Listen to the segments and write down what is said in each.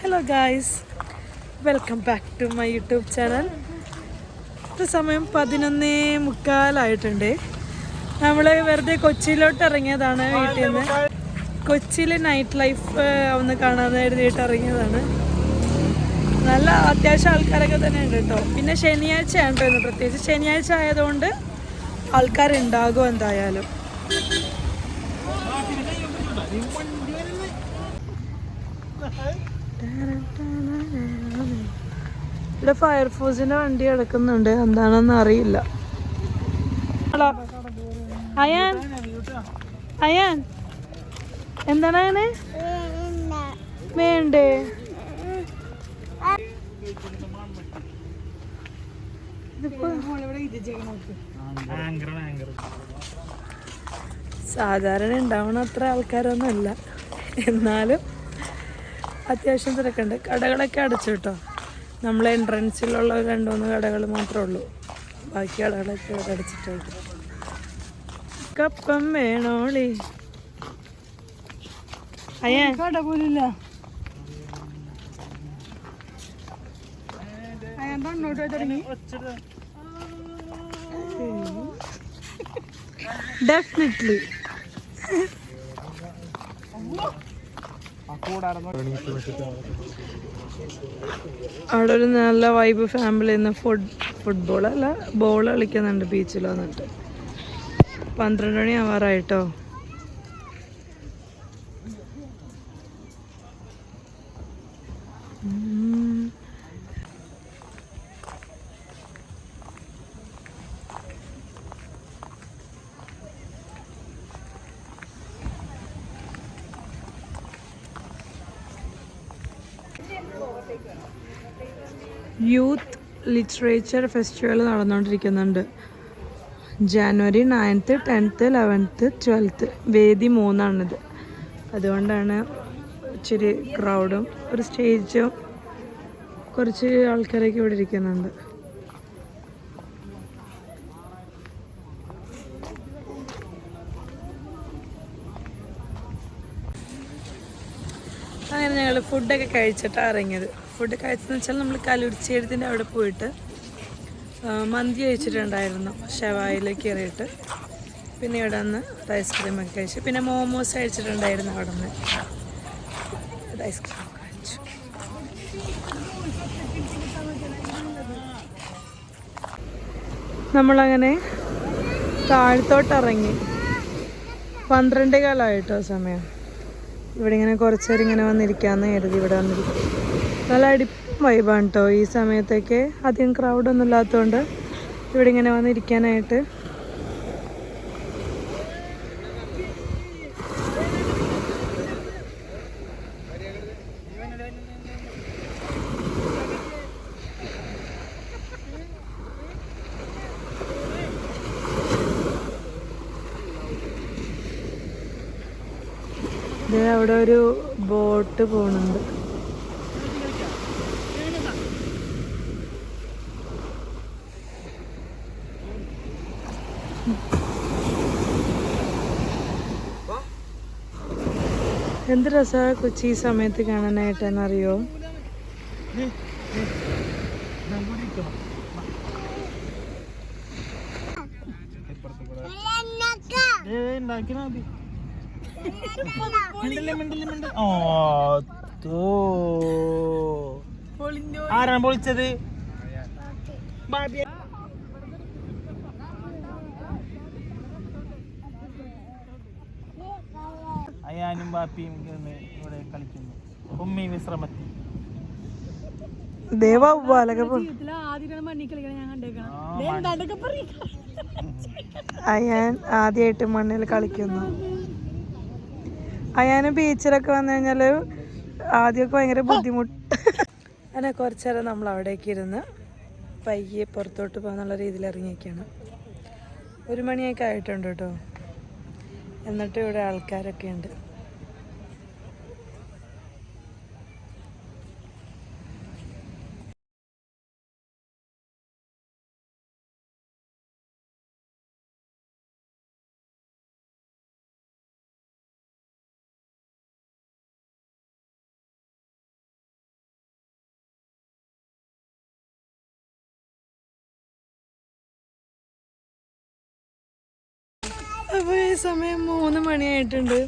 Hello guys, welcome back to my YouTube channel. ഇപ്പോൾ സമയം 11:45 നമ്മൾ വെറുതെ കൊച്ചിയിലോട്ട് ഇറങ്ങിയതാണ്. വീട്ടിൽ നിന്ന് കൊച്ചിയിലെ നൈറ്റ് ലൈഫ് ഒന്ന് കാണാൻ എഴുതിയിട്ട് ഇറങ്ങിയതാണ്. നല്ല അത്യാവശ്യം ആൾക്കാരൊക്കെ തന്നെ ഉണ്ട് കേട്ടോ. പിന്നെ ശനിയാഴ്ചയാണ് കേട്ടോ ഇന്ന്, പ്രത്യേകിച്ച് ശനിയാഴ്ച ആയതുകൊണ്ട് ആൾക്കാരുണ്ടാകും എന്തായാലും. ഇവിടെ ഫയർഫോഴ്സിന്റെ വണ്ടി കിടക്കുന്നുണ്ട്, എന്താണെന്ന് അറിയില്ല. അയാൻ അയാൻ എന്താണ് അങ്ങനെ വേണ്ടേ? സാധാരണ ഉണ്ടാവണ അത്ര ആൾക്കാരൊന്നും അല്ല, എന്നാലും അത്യാവശ്യം തിരക്കുണ്ട്. കടകളൊക്കെ അടച്ചു കേട്ടോ. നമ്മളെ എൻട്രൻസിലുള്ള 2-3 കടകൾ മാത്രമേ ഉള്ളൂ, ബാക്കി കടകളൊക്കെ അടച്ചിട്ടുണ്ട്. കപ്പം വേണോളി അയ്യാ കട പോലില്ല. ഡെഫിനറ്റ്ലി അവിടെ ഒരു നല്ല വൈബ് ഫാമിലി ഇന്ന് ഫുട്ബോൾ അല്ല ബോൾ കളിക്കുന്നുണ്ട് ബീച്ചിൽ വന്നിട്ട്. 12 മണി ആവാറായിട്ടോ. യൂത്ത് ലിറ്ററേച്ചർ ഫെസ്റ്റിവൽ നടന്നുകൊണ്ടിരിക്കുന്നുണ്ട്. January 9th, 10th, 11th, 12th വേദി 3ആണിത്. അതുകൊണ്ടാണ് ഇച്ചിരി ക്രൗഡും ഒരു സ്റ്റേജും കുറച്ച് ആൾക്കാരൊക്കെ ഇവിടെ ഇരിക്കുന്നുണ്ട്. അങ്ങനെ ഞങ്ങൾ ഫുഡൊക്കെ കഴിച്ചിട്ടാണ് ഇറങ്ങിയത്. ഫുഡ് കഴിച്ചതെന്ന് വെച്ചാൽ നമ്മൾ കലുടിച്ചേരത്തിൻ്റെ അവിടെ പോയിട്ട് മന്തി കഴിച്ചിട്ടുണ്ടായിരുന്നു, ഷവായിലേക്ക് കയറിയിട്ട്. പിന്നെ ഇവിടെ നിന്ന് ഐസ്ക്രീമൊക്കെ കഴിച്ചു. പിന്നെ മോമോസ് കഴിച്ചിട്ടുണ്ടായിരുന്നു. അവിടെ നിന്ന് ഐസ്ക്രീം കഴിച്ചു. നമ്മളങ്ങനെ താഴത്തോട്ടിറങ്ങി. 12:15 സമയം. ഇവിടെ ഇങ്ങനെ കുറച്ച് നേരം ഇങ്ങനെ വന്നിരിക്കാമെന്ന് കരുതി. ഇവിടെ വന്നിരിക്കും. നല്ല അടിപൊളി വൈബാണ് കേട്ടോ ഈ സമയത്തൊക്കെ. അധികം ക്രൗഡൊന്നും ഇല്ലാത്തതുകൊണ്ട് ഇവിടെ ഇങ്ങനെ വന്നിരിക്കാനായിട്ട്. അവിടെ ഒരു ബോട്ട് പോകുന്നുണ്ട്. എന്ത് രസമാണ് കൊച്ചി ഈ സമയത്ത് കാണാനായിട്ടെന്നറിയോ? ആരാണ് പൊളിച്ചത്? അയാനും ബാപ്പിയും ഇവിടെ കളിക്കുന്നു. ഉമ്മി വിശ്രമത്തി. അയാൻ ആദ്യമായിട്ട് മണ്ണിൽ കളിക്കുന്നു. അയാന് ബീച്ചിലൊക്കെ വന്നു കഴിഞ്ഞാല് ആദ്യമൊക്കെ ഭയങ്കര ബുദ്ധിമുട്ട്. അങ്ങനെ കുറച്ചു നേരം നമ്മൾ അവിടേക്ക് ഇരുന്ന് പയ്യെ പുറത്തോട്ട് പോകാന്നുള്ള രീതിയിൽ ഇറങ്ങിയൊക്കെയാണ്. 1 മണിയൊക്കെ ആയിട്ടുണ്ട് കേട്ടോ. എന്നിട്ട് ഇവിടെ ആൾക്കാരൊക്കെ ഉണ്ട്. അപ്പോൾ ഈ സമയം 3 മണിയായിട്ടുണ്ട്.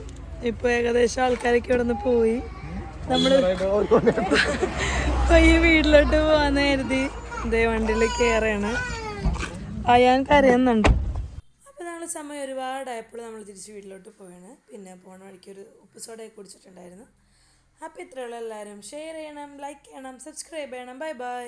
ഇപ്പോൾ ഏകദേശം ആൾക്കാരൊക്കെ ഇവിടെ നിന്ന് പോയി. നമ്മൾ ഈ വീട്ടിലോട്ട് പോകാമെന്ന് കരുതി ഇതേ വണ്ടിയിൽ കയറാണ്. അയാൻ കരയുന്നുണ്ട്. അപ്പോൾ നമ്മൾ സമയം ഒരുപാടായപ്പോൾ നമ്മൾ തിരിച്ച് വീട്ടിലോട്ട് പോവാണ്. പിന്നെ പോണ വഴിക്ക് ഒരു ഉപ്പ് സോഡയൊക്കെ കുടിച്ചിട്ടുണ്ടായിരുന്നു. അപ്പോൾ ഇത്രയുള്ള എല്ലാവരും ഷെയർ ചെയ്യണം, ലൈക്ക് ചെയ്യണം, സബ്സ്ക്രൈബ് ചെയ്യണം. Bye bye.